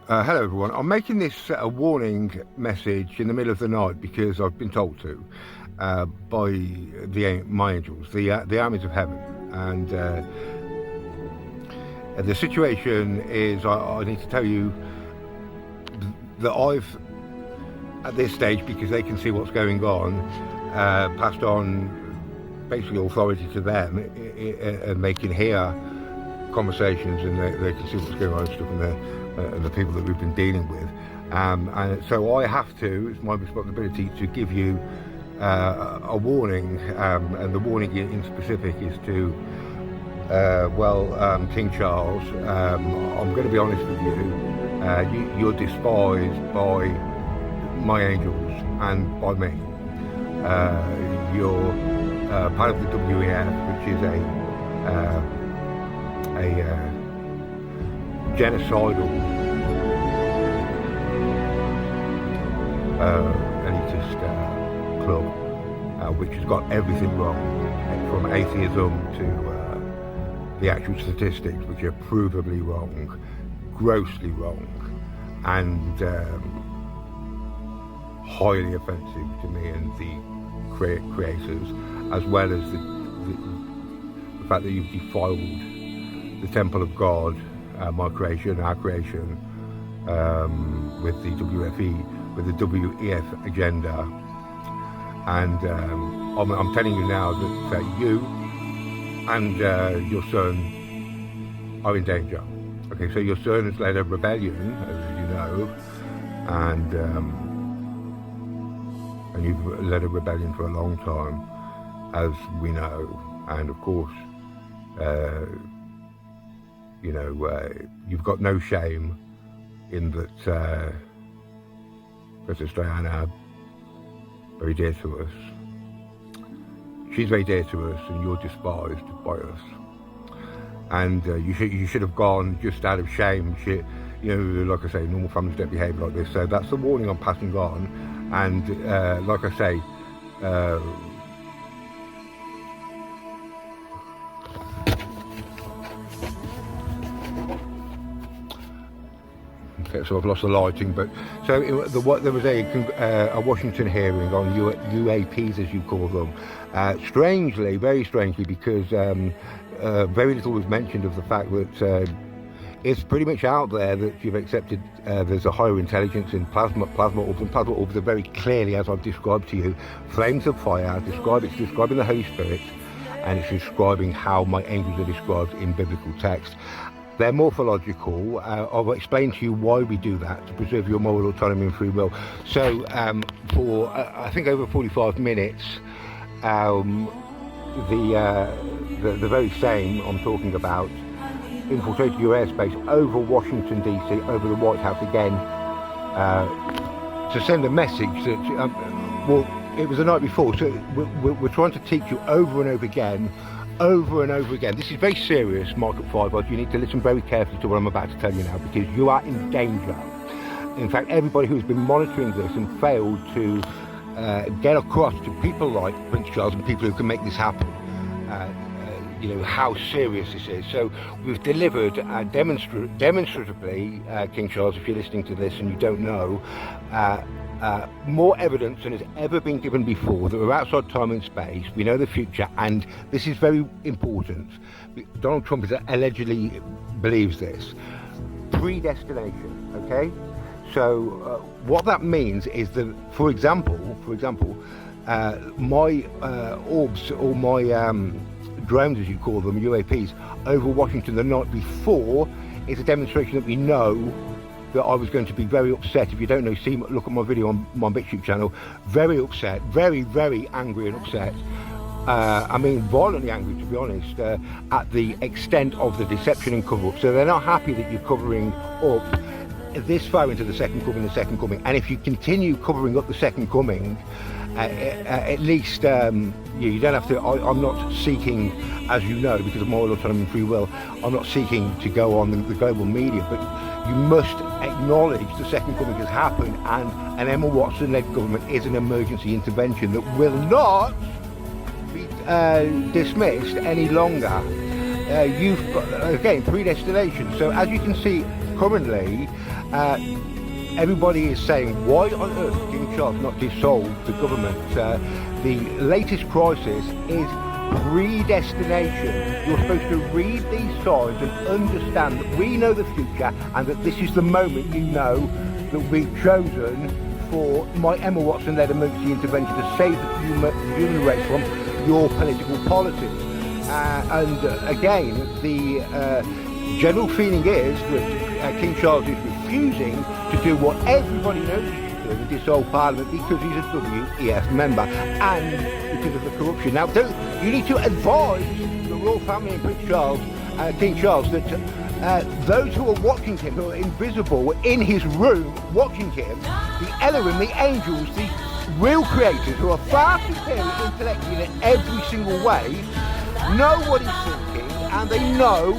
Hello everyone. I'm making this a warning message in the middle of the night because I've been told to by my angels, the armies of heaven, and the situation is I need to tell you that I've, at this stage, because they can see what's going on, passed on basically authority to them, and they can hear conversations, and they can see what's going on and stuff, and the people that we've been dealing with, and so I have to, it's my responsibility to give you a warning, and the warning in specific is to King Charles, I'm going to be honest with you, you're despised by my angels and by me. You're part of the WEF, which is a genocidal elitist club, which has got everything wrong, from atheism to the actual statistics, which are provably wrong, grossly wrong, and highly offensive to me and the creators, as well as the fact that you've defiled the temple of God, my creation, our creation, with the WFE, with the WEF agenda, and I'm telling you now that you and your son are in danger. Okay, so your son has led a rebellion, as you know, and you've led a rebellion for a long time, as we know, and of course, you've got no shame in that Princess Diana, very dear to us. She's very dear to us, and you're despised by us. And you should have gone just out of shame. Like I say, normal families don't behave like this. So that's the warning I'm passing on. And like I say, so I've lost the lighting, but so there was a Washington hearing on UAPs, as you call them. Strangely, very strangely, because very little was mentioned of the fact that it's pretty much out there that you've accepted there's a higher intelligence in plasma orbs, and plasma orbs are very clearly, as I've described to you, flames of fire. It's describing the Holy Spirit, and it's describing how my angels are described in biblical text. They're morphological. I'll explain to you why we do that, to preserve your moral autonomy and free will. So for I think over 45 minutes, the very same I'm talking about infiltrated your airspace over Washington DC, over the White House again, to send a message that it was the night before, so we're trying to teach you over and over again. This is very serious, Market 5. You need to listen very carefully to what I'm about to tell you now, because you are in danger. In fact, everybody who's been monitoring this and failed to get across to people like Prince Charles and people who can make this happen, how serious this is. So we've delivered demonstratively, King Charles, if you're listening to this and you don't know, more evidence than has ever been given before that we're outside time and space. We know the future, and this is very important. Donald Trump allegedly believes this. Predestination, okay? So what that means is that, for example, my orbs, or my drones, as you call them, UAPs, over Washington the night before is a demonstration that we know that I was going to be very upset. If you don't know, look at my video on my BitChute channel. Very upset, very, very angry and upset. Violently angry, to be honest, at the extent of the deception and cover-up. So they're not happy that you're covering up this far into the second coming. And if you continue covering up the second coming, at least you don't have to. I'm not seeking, as you know, because of moral autonomy and free will, I'm not seeking to go on the global media, but you must acknowledge the second coming has happened, and an Emma Watson-led government is an emergency intervention that will not be dismissed any longer. you've got, again, predestination. So as you can see currently, everybody is saying, why on earth King Charles not dissolved the government? The latest crisis is predestination. You're supposed to read these signs and understand that we know the future and that this is the moment, you know, that we've chosen for my Emma Watson-led emergency intervention to save the human race from your political policies. Again, the general feeling is that King Charles is refusing to do what everybody knows he should do and dissolve Parliament because he's a WEF member and because of the corruption. Now, you need to advise the royal family and Prince Charles, King Charles, that those who are watching him, who are invisible in his room watching him, the Elohim, the angels, the real creators who are far superior intellectually in every single way, know what he's thinking and they know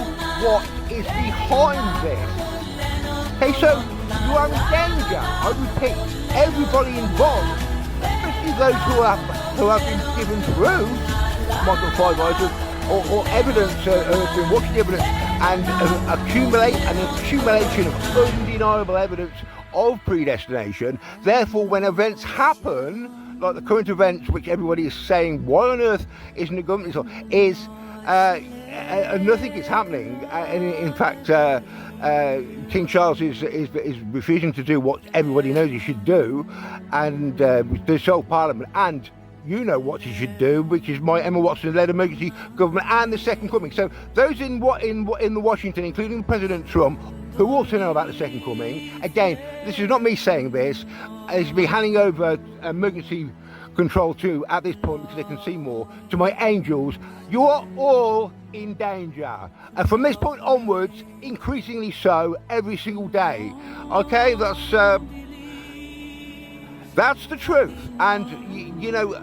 what is behind this. Okay, so you are in danger. I repeat, everybody involved, especially those who have been given through Michael Five Eyes or evidence, have been watching evidence and an accumulation of undeniable evidence of predestination. Therefore, when events happen, like the current events, which everybody is saying, why on earth isn't the government is nothing is happening. And in fact, King Charles is refusing to do what everybody knows he should do, and dissolve Parliament. And you know what he should do, which is my Emma Watson-led emergency government and the second coming. So those in the Washington, including President Trump, who also know about the second coming. Again, this is not me saying this. It's me handing over emergency control to, at this point, because they can see more, to my angels. You are all in danger. And from this point onwards, increasingly so, every single day. Okay, that's the truth. And, you know,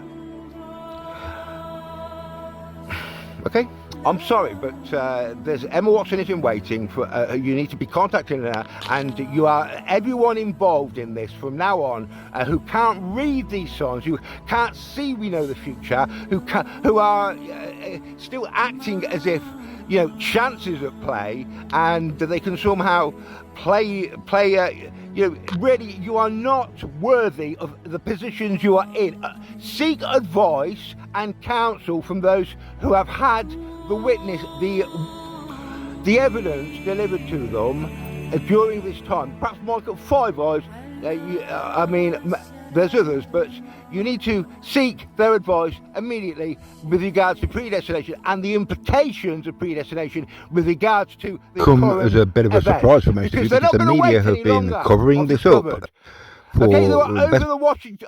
okay, I'm sorry, but there's Emma Watson is in waiting for. You need to be contacting her, and you are everyone involved in this from now on, who can't read these signs, who can't see we know the future, who are still acting as if, you know, chances at play, and they can somehow play. You know, really, you are not worthy of the positions you are in. Seek advice and counsel from those who have had the witness, the evidence delivered to them during this time. Perhaps Michael Five Eyes. I mean, there's others, but you need to seek their advice immediately with regards to predestination and the implications of predestination with regards to the come as a bit of a surprise for most of you, because the media have been covering this up. Okay, they were over the Washington.